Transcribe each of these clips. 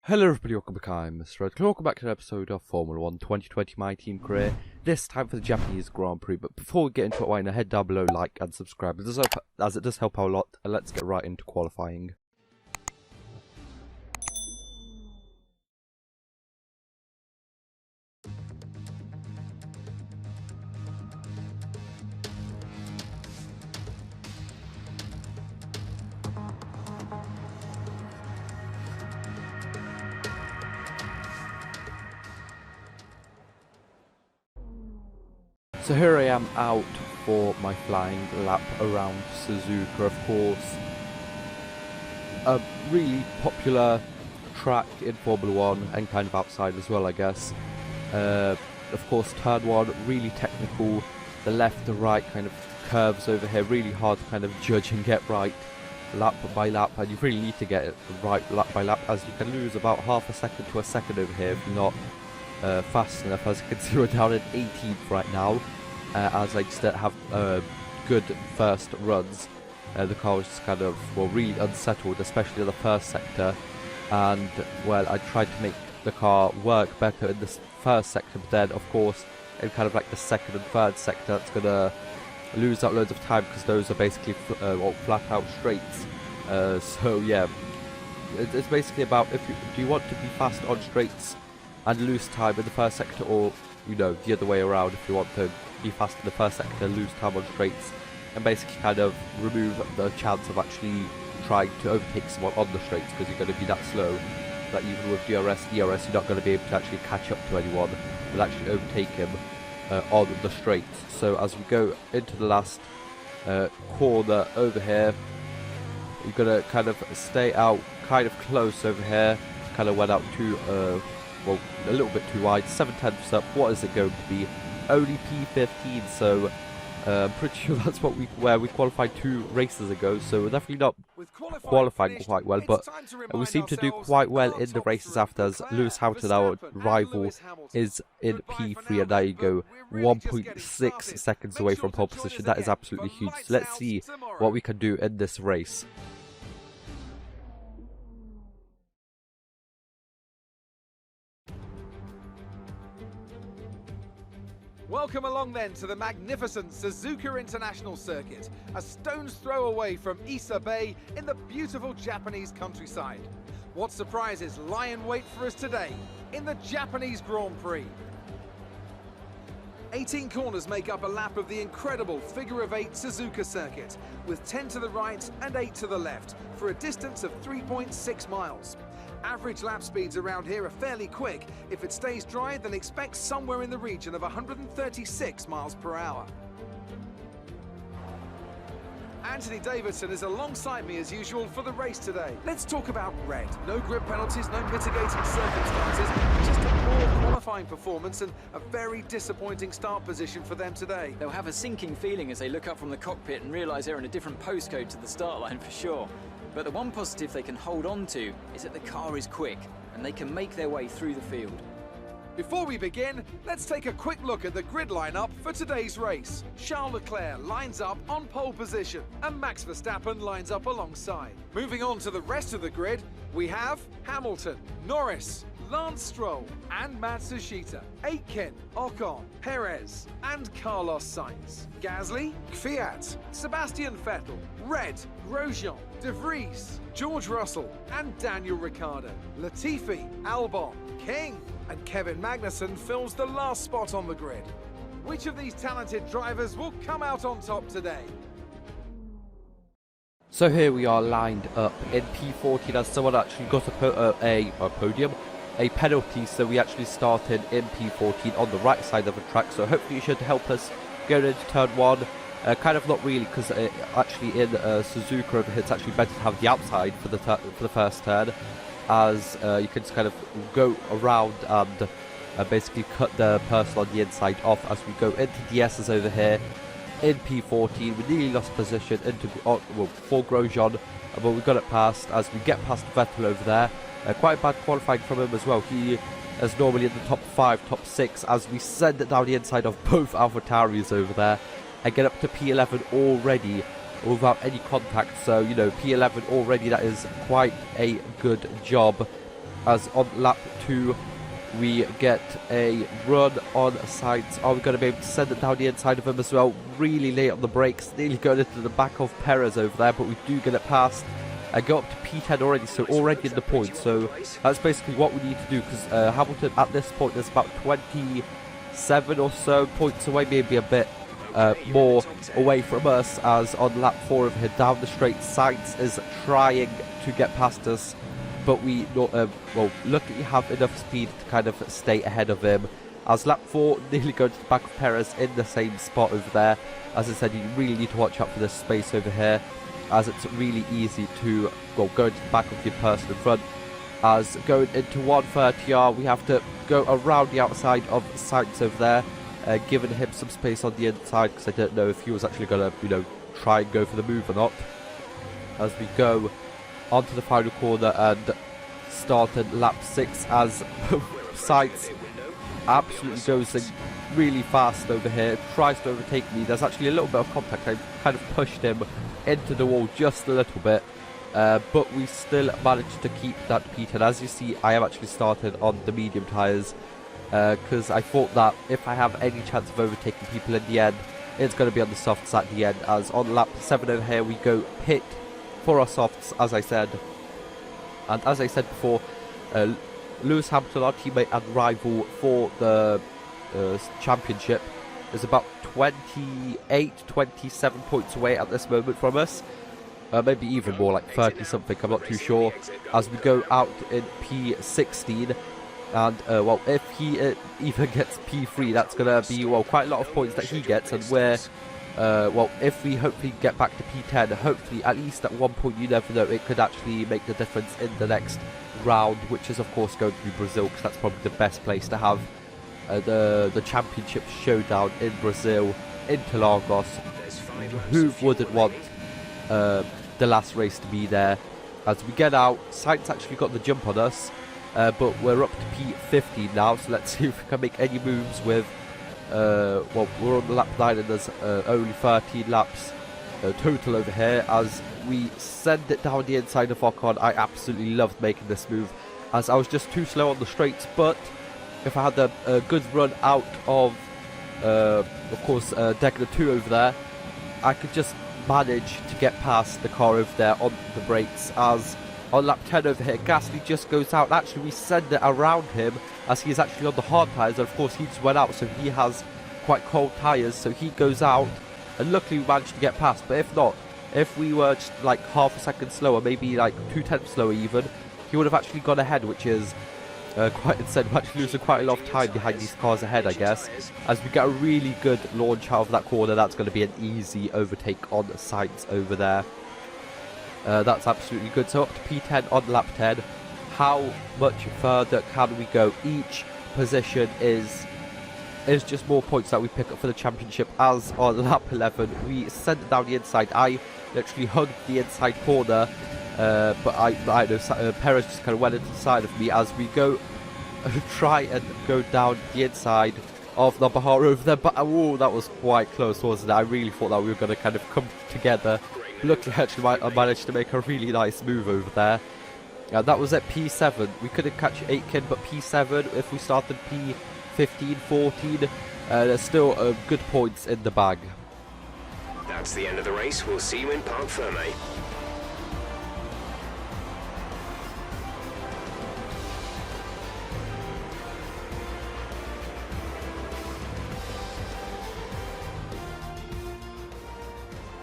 Hello everybody, welcome back. I'm MrRedClaw. Welcome back to an episode of Formula 1 2020 My Team Career. This time for the Japanese Grand Prix. But before we get into it, why not head down below, like and subscribe, as it does help out a lot. And let's get right into qualifying. So here I am out for my flying lap around Suzuka, of course. A really popular track in Formula 1 and kind of outside as well, I guess. Of course, turn 1, really technical. The left, the right kind of curves over here, really hard to kind of judge and get right lap by lap. And you really need to get it right lap by lap, as you can lose about half a second to a second over here if you're not fast enough. As you can see, we're down at 18th right now. As I just have good first runs. The car was just kind of, well, really unsettled, especially in the first sector. And, well, I tried to make the car work better in this first sector, but then, of course, in kind of like the second and third sector, it's going to lose out loads of time because those are basically flat-out straights. So, yeah, it's basically about do you want to be fast on straights and lose time in the first sector, or, you know, the other way around, if you want to be fast in the first sector, lose time on straights, and basically kind of remove the chance of actually trying to overtake someone on the straights, because you're going to be that slow that even with DRS, you're not going to be able to actually catch up to anyone and actually overtake him on the straights. So as we go into the last corner over here, you're going to kind of stay out kind of close over here. Kind of went out too well, a little bit too wide, 7/10 up. What is it going to be? Only P15, so I'm pretty sure that's what where we qualified 2 races ago, so we're definitely not qualifying quite well, but we seem to do quite well in the races after, as Lewis Hamilton, our rival, is in P3, and there you go, 1.6 seconds away from pole position. That is absolutely huge. So let's see what we can do in this race. Welcome along then to the magnificent Suzuka International Circuit, a stone's throw away from Issa Bay in the beautiful Japanese countryside. What surprises lie in wait for us today in the Japanese Grand Prix? 18 corners make up a lap of the incredible figure-of-8 Suzuka circuit, with 10 to the right and 8 to the left, for a distance of 3.6 miles. Average lap speeds around here are fairly quick. If it stays dry, then expect somewhere in the region of 136 miles per hour. Anthony Davidson is alongside me as usual for the race today. Let's talk about red. No grip penalties, no mitigating circumstances, just a poor qualifying performance and a very disappointing start position for them today. They'll have a sinking feeling as they look up from the cockpit and realise they're in a different postcode to the start line for sure. But the one positive they can hold on to is that the car is quick and they can make their way through the field. Before we begin, let's take a quick look at the grid lineup for today's race. Charles Leclerc lines up on pole position and Max Verstappen lines up alongside. Moving on to the rest of the grid, we have Hamilton, Norris, Lance Stroll and Matsushita, Aitken, Ocon, Perez and Carlos Sainz, Gasly, Kvyat, Sebastian Vettel, Red, Grosjean, De Vries, George Russell and Daniel Ricciardo, Latifi, Albon, King and Kevin Magnussen fills the last spot on the grid. Which of these talented drivers will come out on top today? So here we are lined up in P14, as someone actually got a podium, a penalty, so we actually started in P14 on the right side of the track, so hopefully it should help us go into turn 1. Kind of not really, because actually in Suzuka over here it's actually better to have the outside for the first turn, as you can just kind of go around and basically cut the person on the inside off. As we go into DSs over here in P14, we nearly lost position into for Grosjean, but we got it past as we get past Vettel over there. Quite bad qualifying from him as well. He is normally in the top 5, top 6, as we send it down the inside of both AlphaTauris over there and get up to P11 already without any contact. So, you know, P11 already, that is quite a good job. as on lap 2 we get a run on sides. Are we going to be able to send it down the inside of him as well? Really late on the brakes, nearly going into the back of Perez over there, but we do get it past. I go up to P10 already, so already in the points. So that's basically what we need to do, because Hamilton at this point is about 27 or so points away, maybe a bit more away from us, as on lap 4 of here down the straight, Sainz is trying to get past us, but we well, luckily have enough speed to kind of stay ahead of him, as lap 4 nearly going to the back of Perez in the same spot over there. As I said, you really need to watch out for this space over here, as it's really easy to go into the back of your person in front. As going into 130R, we have to go around the outside of Sainz over there, giving him some space on the inside, because I don't know if he was actually going to, try and go for the move or not. As we go onto the final corner and start at lap 6, as Sainz absolutely goes really fast over here, tries to overtake me. There's actually a little bit of contact. I kind of pushed him into the wall just a little bit, but we still managed to keep that P10. As you see, I am actually started on the medium tyres, because I thought that if I have any chance of overtaking people in the end, it's going to be on the softs at the end. As on lap 7 over here we go pit for our softs, as I said. And as I said before, Lewis Hamilton, our teammate and rival for the championship, is about 27 points away at this moment from us. Maybe even more, like 30 something, I'm not too sure. As we go out in P16, and well, if he even gets P3, that's going to be, well, quite a lot of points that he gets, and we're well, if we hopefully get back to P10, hopefully at least at one point, you never know, it could actually make the difference in the next round, which is of course going to be Brazil, because that's probably the best place to have the championship showdown in Brazil, Interlagos. Who wouldn't want the last race to be there? As we get out, Sainz actually got the jump on us, but we're up to P15 now, so let's see if we can make any moves with well, we're on lap 9 and there's only 13 laps total over here. As we send it down the inside of Ocon, I absolutely loved making this move, as I was just too slow on the straights, but if I had a good run out of course, Decker 2 over there, I could just manage to get past the car over there on the brakes. As on lap 10 over here, Gasly just goes out. Actually, we send it around him, as he's actually on the hard tyres, and of course he just went out, so he has quite cold tyres, so he goes out, and luckily we managed to get past. But if not, if we were just like half a second slower, maybe like 2/10 slower even, he would have actually gone ahead, which is quite insane. We're actually losing quite a lot of time behind these cars ahead, I guess. As we get a really good launch out of that corner, that's going to be an easy overtake on the sides over there. That's absolutely good. So up to P10 on lap 10. How much further can we go? Each position is just more points that we pick up for the championship. As on lap 11, we sent it down the inside. I literally hugged the inside corner, but I know Perez just kind of went into the side of me. As we go try and go down the inside of the Bahar over there, but oh, that was quite close, wasn't it? I really thought that we were going to kind of come together. Luckily, actually, I managed to make a really nice move over there. That was at P7. We couldn't catch Aitken, but P7, if we started P15, 14, there's still good points in the bag. That's the end of the race. We'll see you in Parc Ferme.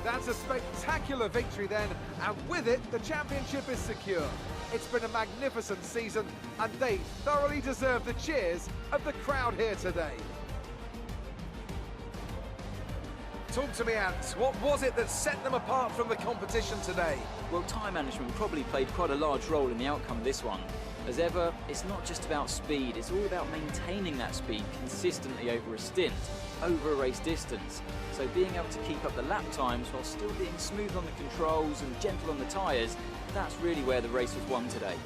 That's a spectacular victory then, and with it, the championship is secure. It's been a magnificent season, and they thoroughly deserve the cheers of the crowd here today. Talk to me, Ant. What was it that set them apart from the competition today? Well, time management probably played quite a large role in the outcome of this one. As ever, it's not just about speed, it's all about maintaining that speed consistently over a stint, over a race distance. So being able to keep up the lap times while still being smooth on the controls and gentle on the tyres, that's really where the race was won today.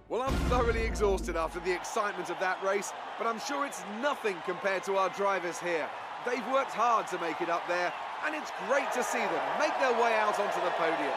Well, I'm thoroughly exhausted after the excitement of that race, but I'm sure it's nothing compared to our drivers here. They've worked hard to make it up there, and it's great to see them make their way out onto the podium.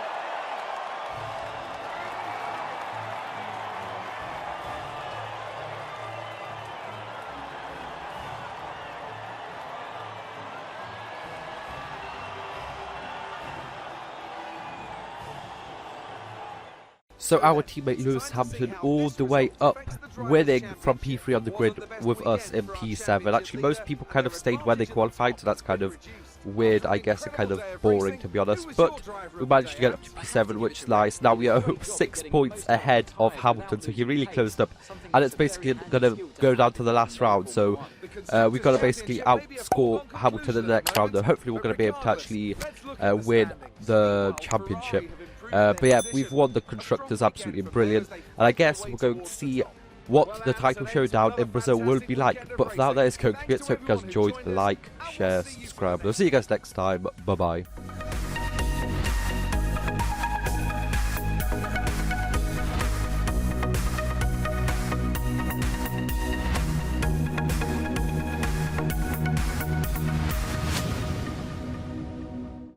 So our teammate Lewis Hamilton all the way up, winning from P3 on the grid with us in P7. Actually, most people kind of stayed where they qualified, so that's kind of weird, I guess, and kind of boring, to be honest. But we managed to get up to P7, which is nice. Now we are 6 points ahead of Hamilton, so he really closed up. And it's basically going to go down to the last round, so we've got to basically outscore Hamilton in the next round. And hopefully we're going to be able to actually win the championship. But yeah, we've won the Constructors, absolutely brilliant. And I guess we're going to see what the title showdown in Brazil will be like. But for now, that is going to be it. So if you guys enjoyed, like, share, subscribe. And I'll see you guys next time. Bye-bye.